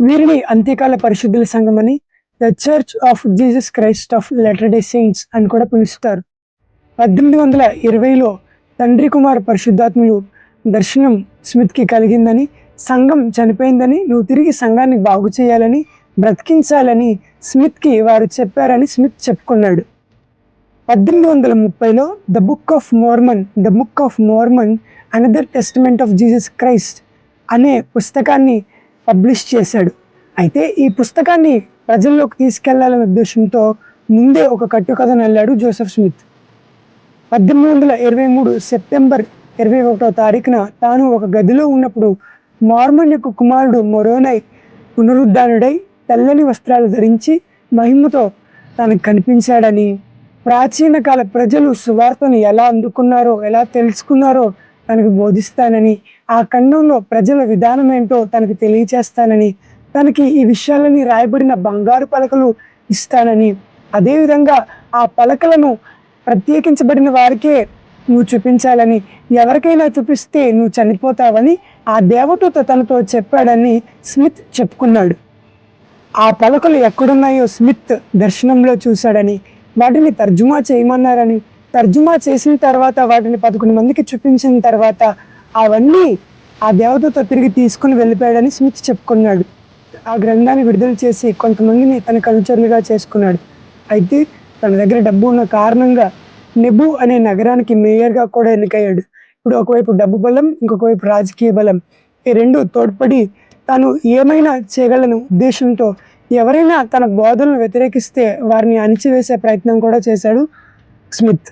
వీరిని అంత్యకాల పరిశుద్ధుల సంఘమని, the Church of Jesus Christ of Latter day Saints అని కూడా పిలుస్తారు. 1820లో తండ్రి కుమార్ పరిశుద్ధాత్ములు దర్శనం స్మిత్కి కలిగిందని, సంఘం చనిపోయిందని, నువ్వు తిరిగి సంఘాన్ని బాగు చేయాలని, బ్రతికించాలని స్మిత్కి వారు చెప్పారని స్మిత్ చెప్పుకున్నాడు. 1830లో the Book of Mormon Another Testament of Jesus Christ అనే పుస్తకాన్ని పబ్లిష్ చేశాడు. అయితే ఈ పుస్తకాన్ని ప్రజల్లోకి తీసుకెళ్లాలనే ఉద్దేశంతో ముందే ఒక కట్టుకథను అల్లాడు జోసెఫ్ స్మిత్. 1823 సెప్టెంబర్ 21వ తారీఖున తాను ఒక గదిలో ఉన్నప్పుడు మార్మన్ యొక్క కుమారుడు మొరోనై పునరుద్ధానుడై తెల్లని వస్త్రాలు ధరించి మహిమతో తనకు కనిపించాడని, ప్రాచీన కాల ప్రజలు సువార్తను ఎలా అందుకున్నారో, ఎలా తెలుసుకున్నారో తనకు బోధిస్తానని, ఆ ఖండంలో ప్రజల విధానం ఏంటో తనకు తెలియచేస్తానని, తనకి ఈ విషయాలని రాయబడిన బంగారు పలకలు ఇస్తానని, అదేవిధంగా ఆ పలకలను ప్రత్యేకించబడిన వారికే నువ్వు చూపించాలని, ఎవరికైనా చూపిస్తే నువ్వు చనిపోతావని ఆ దేవదూత తనతో చెప్పాడని స్మిత్ చెప్పుకున్నాడు. ఆ పలకలు ఎక్కడున్నాయో స్మిత్ దర్శనంలో చూశాడని, వాటిని తర్జుమా చేయమన్నారని, తర్జుమా చేసిన తర్వాత వాటిని 11 మందికి చూపించిన తర్వాత అవన్నీ ఆ దేవదూత తిరిగి తీసుకుని వెళ్ళిపోయాడని స్మిత్ చెప్పుకున్నాడు. ఆ గ్రంథాన్ని విడుదల చేసి కొంతమందిని తన కనుచరులుగా చేసుకున్నాడు. అయితే తన దగ్గర డబ్బు ఉన్న కారణంగా నెబు అనే నగరానికి మేయర్గా కూడా ఎన్నికయ్యాడు. ఇప్పుడు ఒకవైపు డబ్బు బలం, ఇంకొక వైపు రాజకీయ బలం, ఈ రెండు తోడ్పడి తాను ఏమైనా చేయగలను ఉద్దేశంతో ఎవరైనా తన బోధనలు వ్యతిరేకిస్తే వారిని అణిచివేసే ప్రయత్నం కూడా చేశాడు స్మిత్.